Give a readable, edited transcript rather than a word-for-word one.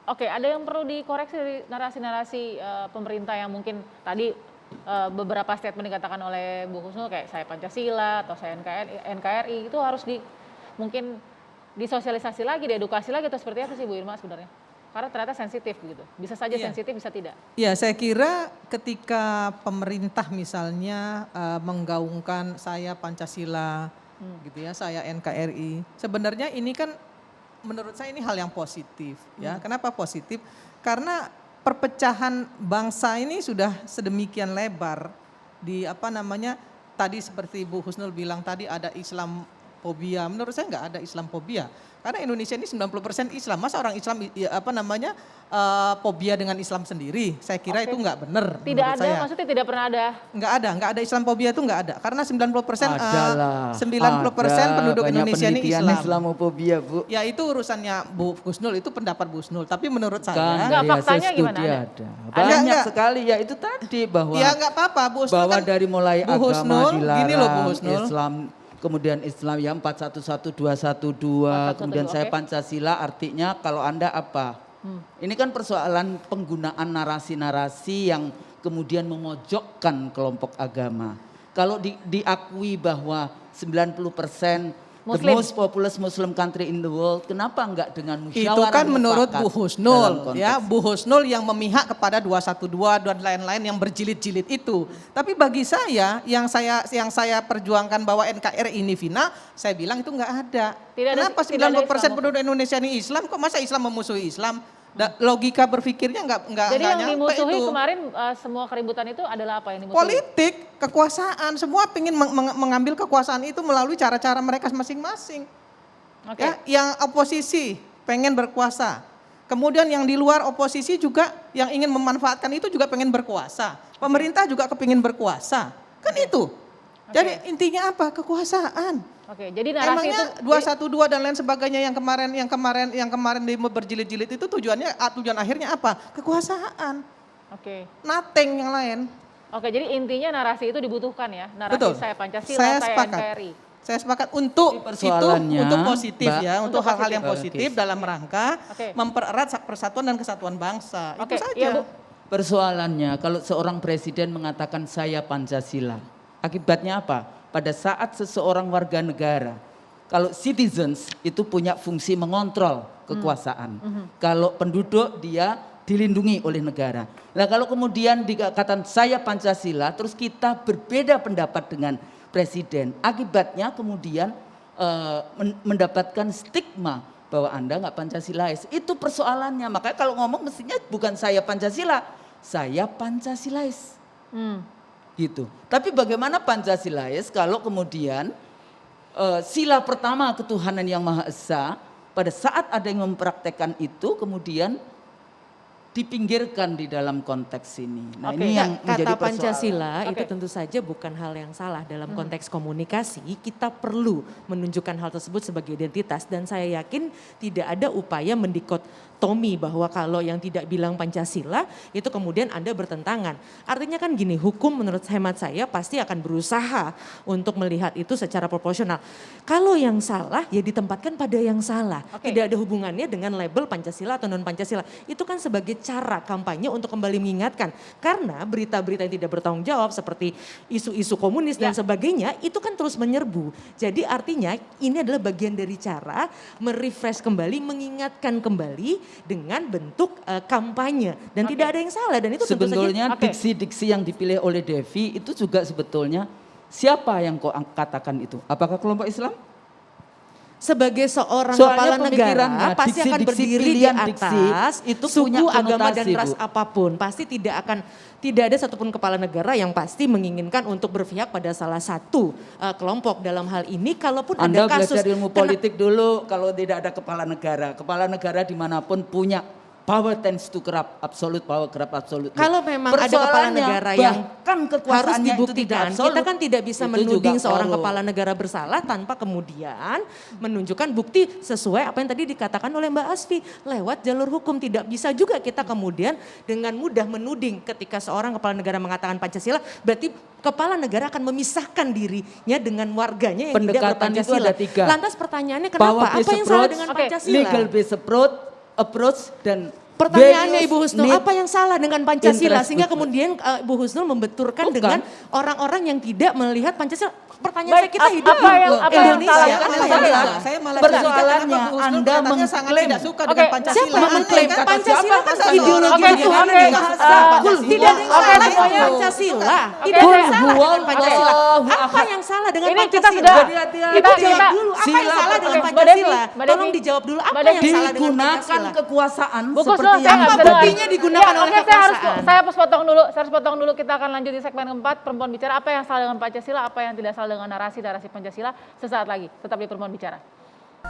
Oke, ada yang perlu dikoreksi dari narasi-narasi pemerintah yang mungkin tadi beberapa statement dikatakan oleh Bu Husnul kayak saya Pancasila atau saya NKRI itu harus mungkin disosialisasi lagi, diedukasi lagi atau seperti apa sih Bu Irma sebenarnya? Karena ternyata sensitif begitu. Bisa saja sensitif, bisa tidak. Ya, saya kira ketika pemerintah misalnya menggaungkan saya Pancasila gitu ya, saya NKRI. Sebenarnya ini kan menurut saya ini hal yang positif ya. Kenapa positif? Karena perpecahan bangsa ini sudah sedemikian lebar di tadi seperti Bu Husnul bilang tadi ada Islamfobia. Menurut saya nggak ada Islamfobia. Karena Indonesia ini 90% Islam. Masa orang Islam fobia dengan Islam sendiri? Saya kira itu nggak benar. Tidak ada, saya. Maksudnya tidak pernah ada? Nggak ada Islamfobia itu nggak ada. Karena 90% penduduk Indonesia ini Islam. Islamofobia, Bu. Ya itu urusannya Bu Husnul, itu pendapat Bu Husnul. Tapi menurut saya, enggak, faktanya gimana? Ada. Banyak sekali ya itu tadi bahwa. Ya nggak apa-apa, Bu Husnul. Bahwa kan, dari mulai Bu Husnul, agama dilarang, gini loh Bu Husnul. Islam. Kemudian Islam ya 411, 212, kemudian saya Pancasila artinya kalau Anda apa? Ini kan persoalan penggunaan narasi-narasi yang kemudian memojokkan kelompok agama. Kalau diakui bahwa 90% the most populous Muslim country in the world, kenapa enggak dengan musyawarah? Itu kan menurut Bu Husnul, ya Bu Husnul yang memihak kepada 212 dan lain-lain yang berjilid-jilid itu. Tapi bagi saya, yang saya perjuangkan bahwa NKRI ini final, saya bilang itu enggak ada. Kenapa 90% penduduk Indonesia ini Islam, kok masa Islam memusuhi Islam? Logika berpikirnya enggak Jadi yang dimusuhi itu. Kemarin semua keributan itu adalah apa yang dimusuhi? Politik, kekuasaan, semua ingin mengambil kekuasaan itu melalui cara-cara mereka masing-masing. Ya, yang oposisi pengen berkuasa. Kemudian yang di luar oposisi juga yang ingin memanfaatkan itu juga pengen berkuasa. Pemerintah juga kepingin berkuasa. Kan itu. Jadi intinya apa? Kekuasaan. Jadi narasi emangnya itu 212 dan lain sebagainya yang kemarin berjilid-jilid itu tujuan akhirnya apa? Kekuasaan. Nothing yang lain. Jadi intinya narasi itu dibutuhkan ya. Narasi Betul. saya Pancasila, saya NKRI. Saya sepakat untuk itu untuk positif ya, untuk hal-hal yang positif dalam rangka mempererat persatuan dan kesatuan bangsa. Itu saja. Ya, Bu. Persoalannya kalau seorang presiden mengatakan saya Pancasila, akibatnya apa? Pada saat seseorang warga negara, kalau citizens itu punya fungsi mengontrol kekuasaan. Kalau penduduk dia dilindungi oleh negara. Nah kalau kemudian dikatakan saya Pancasila, terus kita berbeda pendapat dengan presiden, akibatnya kemudian mendapatkan stigma bahwa Anda nggak Pancasilais. Itu persoalannya. Makanya kalau ngomong mestinya bukan saya Pancasila, saya Pancasilais. Gitu. Tapi bagaimana Pancasilais kalau kemudian sila pertama ketuhanan yang Maha Esa pada saat ada yang mempraktekkan itu kemudian dipinggirkan di dalam konteks ini. Nah, ini yang menjadi kata Pancasila itu tentu saja bukan hal yang salah dalam konteks komunikasi. Kita perlu menunjukkan hal tersebut sebagai identitas dan saya yakin tidak ada upaya mendikotomi bahwa kalau yang tidak bilang Pancasila itu kemudian Anda bertentangan. Artinya kan gini, hukum menurut hemat saya pasti akan berusaha untuk melihat itu secara proporsional. Kalau yang salah ya ditempatkan pada yang salah. Tidak ada hubungannya dengan label Pancasila atau non Pancasila. Itu kan sebagai cara kampanye untuk kembali mengingatkan. Karena berita-berita yang tidak bertanggung jawab seperti isu-isu komunis dan sebagainya itu kan terus menyerbu. Jadi artinya ini adalah bagian dari cara merefresh kembali, mengingatkan kembali dengan bentuk kampanye. Dan tidak ada yang salah dan itu sebetulnya diksi-diksi yang dipilih oleh Devi itu juga sebetulnya siapa yang kau katakan itu? Apakah kelompok Islam? Sebagai seorang kepala negara pasti akan berdiri di atas itu suku, agama dan ras apapun. Pasti tidak ada satupun kepala negara yang pasti menginginkan untuk berpihak pada salah satu kelompok dalam hal ini. Kalaupun Anda ada kasus belajar ilmu politik dulu, kalau tidak ada kepala negara dimanapun punya power tends to corrupt, absolute power corrupt absolute. Kalau memang ada kepala negara yang harus dibuktikan, kita kan tidak bisa menuding seorang kepala negara bersalah tanpa kemudian menunjukkan bukti sesuai apa yang tadi dikatakan oleh Mbak Asfi lewat jalur hukum. Tidak bisa juga kita kemudian dengan mudah menuding ketika seorang kepala negara mengatakan Pancasila, berarti kepala negara akan memisahkan dirinya dengan warganya yang tidak berpancasila. Itu ada 3. Lantas pertanyaannya kenapa? Apa yang salah dengan Pancasila? Legal based approach dan Pertanyaannya Values Ibu Husnul, need apa yang salah dengan Pancasila? interest Sehingga good. kemudian Ibu Husnul membenturkan Bukan. dengan orang-orang yang tidak melihat Pancasila. Pertanyaan Baik, saya, kita hidup apa di yang Indonesia. salah? Saya Apa malah yang bilang, salah? saya malah Persoalannya curiga kenapa Bu Husnul Anda kelihatannya sangat mengklaim. tidak suka Oke, dengan Pancasila. Siapa mengklaim? Kata Pancasila siapa? kan Kata ideologi Oke, negara oke, bangsa. Pancasila. Tidak ada yang Oke, salah dengan semuanya. Pancasila. Oke, Tidak ada yang saya- salah dengan Oke. Pancasila. Allahu Apa Akbar. yang salah dengan Ini kita Pancasila? sudah- Ibu kita- jawab dulu, apa yang Sila salah dengan Mbak Pancasila? Devi, Mbak Tolong Devi. dijawab dulu, apa Mbak yang Devi. salah dengan Digunakan Pancasila? kekuasaan Bu seperti Kusnul, saya yang nggak Apa bisa dengar. buktinya digunakan Ya, oleh oke, kekuasaan? saya harus potong dulu. Saya harus potong dulu. Kita akan lanjut di segmen keempat. Perempuan bicara apa yang salah dengan Pancasila, apa yang tidak salah dengan narasi Pancasila. Sesaat lagi. Tetap di Perempuan Bicara.